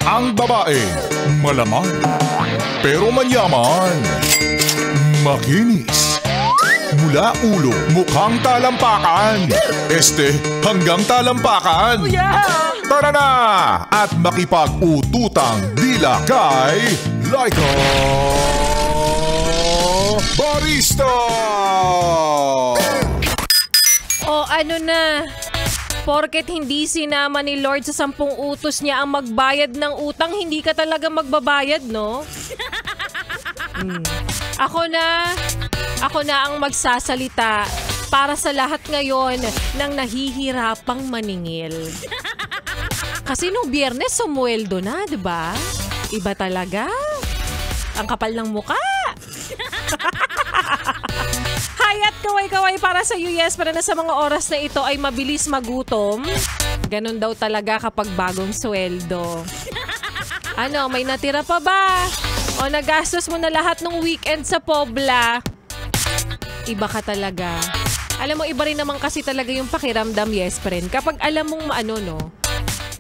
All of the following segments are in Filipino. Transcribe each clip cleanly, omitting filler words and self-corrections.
Ang babae, malaman, pero manyaman. Makinis. Mula ulo, mukhang talampakan. Hanggang talampakan. Tara na! At makipag-ututang dila kay Laika Barista! O ano na? Porket hindi sinama ni Lord sa 10 utos niya ang magbayad ng utang, hindi ka talaga magbabayad, no? Ako na ang magsasalita para sa lahat ngayon ng nahihirapang maningil. Kasi nung Biyernes, sumweldo na, di ba? Iba talaga. Ang kapal ng muka. Hayat kaway-kaway para sa US para na sa mga oras na ito ay mabilis magutom. Ganon daw talaga kapag bagong sweldo. Ano, may natira pa ba? O nagastos mo na lahat ng weekend sa Pobla? Iba ka talaga. Alam mo, iba rin naman kasi talaga yung pakiramdam, yes, friend. Kapag alam mong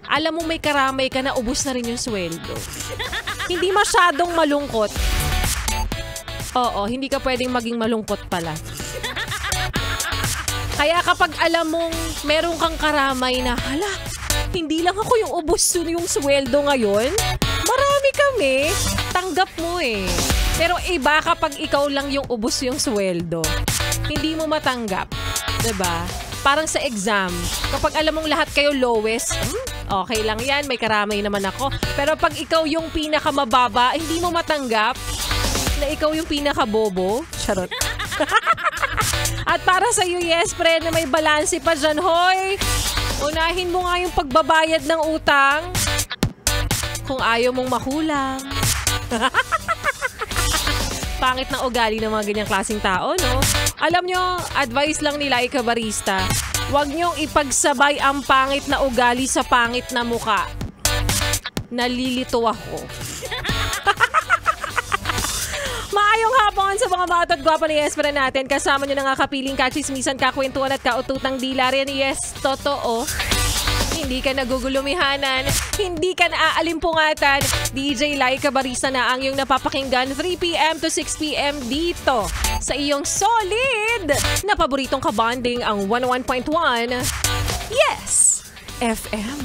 alam mong may karamay ka na, ubus na rin yung sweldo. Hindi masyadong malungkot. Oo, hindi ka pwedeng maging malungkot pala. Kaya kapag alam mong meron kang karamay na, hala, hindi lang ako yung ubus yung sweldo ngayon. Marami kami. Tanggap mo eh. Pero iba kapag ikaw lang yung ubus yung sweldo. Hindi mo matanggap. Diba? Parang sa exam, kapag alam mong lahat kayo lowest, okay lang yan, may karamay naman ako. Pero pag ikaw yung pinakamababa, hindi mo matanggap na ikaw yung pinakabobo. Charot. At para sa iyo, yes, friend, na may balanse pa dyan, hoy, unahin mo nga yung pagbabayad ng utang kung ayaw mong makulang. Pangit na ugali ng mga ganyang klaseng tao, no? Alam nyo, advice lang nila Barista, huwag nyong ipagsabay ang pangit na ugali sa pangit na muka. Nalilito ako. Maayong hapon sa mga bata at gwapa ni Yes Friend natin. Kasama nyo na nga kapiling kachismisan, kakwentuhan at kaututang dila rin. Yes, totoo. Hindi ka nagugulumihanan, hindi ka naaaalimpungatan. DJ Laika Barista na ang iyong napapakinggan 3 p.m. to 6 p.m. dito sa iyong solid na paboritong kabanding ang 101.1 Yes FM.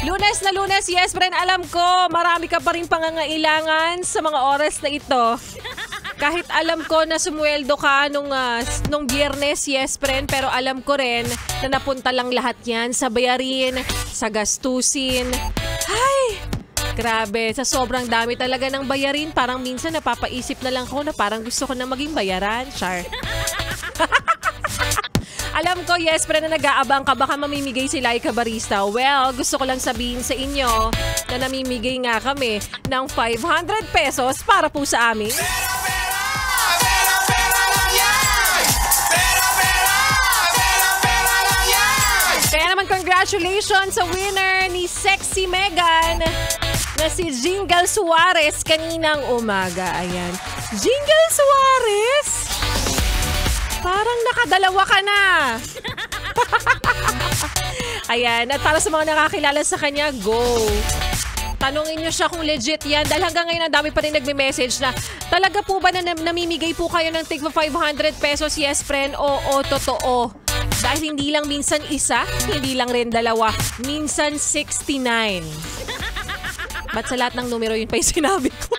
Lunes na Lunes, yes friend, alam ko marami ka pa rin pangangailangan sa mga oras na ito. Kahit alam ko na sumweldo ka nung Biyernes, yes friend, pero alam ko rin na napunta lang lahat yan sa bayarin, sa gastusin. Ay, grabe, sa sobrang dami talaga ng bayarin, parang minsan napapaisip na lang ako na parang gusto ko na maging bayaran, char. Alam ko, yes, pero na nag-aabang ka, baka mamimigay si Laika Barista. Well, gusto ko lang sabihin sa inyo na namimigay nga kami ng 500 pesos para po sa amin. Kaya naman congratulations sa winner ni Sexy Megan na si Jingle Suarez kaninang umaga. Ayan. Jingle Suarez? Parang nakadalawa ka na. Ayan. At para sa mga nakakilala sa kanya, go. Tanungin nyo siya kung legit yan. Dahil hanggang ngayon, ang dami pa rin nagme-message na talaga po ba na namimigay po kayo ng tig 500 pesos? Yes, friend. Oo, totoo. Dahil hindi lang minsan isa, hindi lang rin dalawa. Minsan 69. Ba't sa lahat ng numero yun pa yung sinabi ko?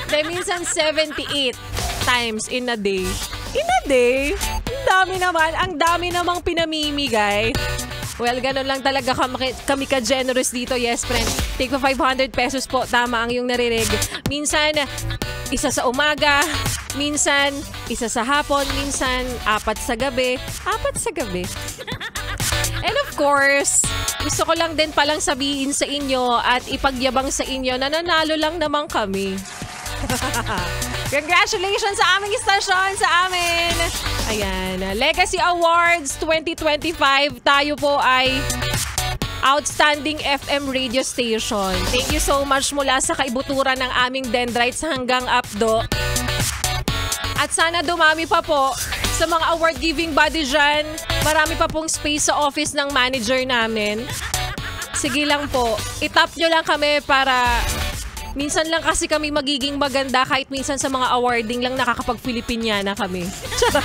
Dahil minsan 78 times in a day. In a day? Ang dami namang pinamimigay. Well, ganun lang talaga kami ka-generous dito, yes friend. Take pa 500 pesos po, tama ang iyong narinig. Minsan, isa sa umaga, minsan, isa sa hapon, minsan, 4 sa gabi. 4 sa gabi. And of course, gusto ko lang din palang sabihin sa inyo at ipagyabang sa inyo na nanalo lang naman kami. Congratulations sa aming istasyon, sa amin. Ayan, Legacy Awards 2025. Tayo po ay Outstanding FM Radio Station. Thank you so much mula sa kaibuturan ng aming dendrites hanggang Apdo. At sana dumami pa po sa mga award-giving body dyan. Marami pa pong space sa office ng manager namin. Sige lang po. I-tap nyo lang kami para minsan lang kasi kami magiging maganda kahit minsan sa mga awarding lang nakakapag-Filipiniana kami. Charot.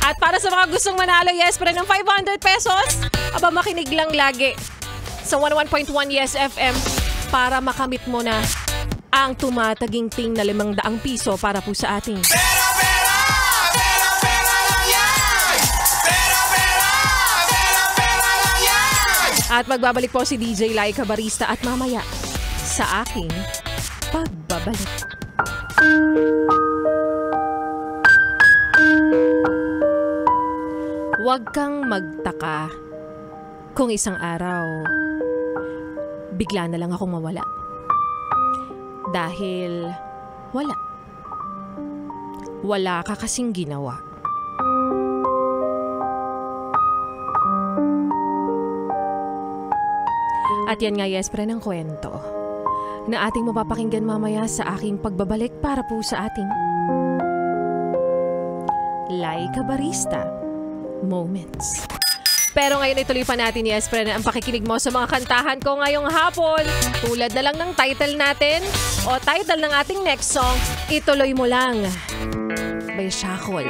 At para sa mga gustong manalo, yes, pero ng 500 pesos, aba makinig lang lagi sa 101.1 Yes FM para makamit mo na ang tumataginting na 500 piso para po sa ating. At magbabalik po si DJ Laika Barista at mamaya sa aking pagbabalik. Huwag kang magtaka kung isang araw bigla na lang akong mawala. Dahil wala. Wala ka kasing ginawa. At yan nga, yes, pre, ng kwento na ating mapapakinggan mamaya sa aking pagbabalik para po sa ating Laika Barista Moments. Pero ngayon ituloy pa natin, yes, pre, ang pakikinig mo sa mga kantahan ko ngayong hapon. Tulad na lang ng title natin o title ng ating next song, Ituloy Mo Lang by Shackle.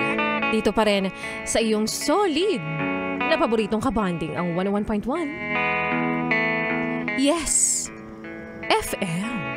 Dito pa rin sa iyong solid na paboritong kabanding, ang 101.1 Yes FM.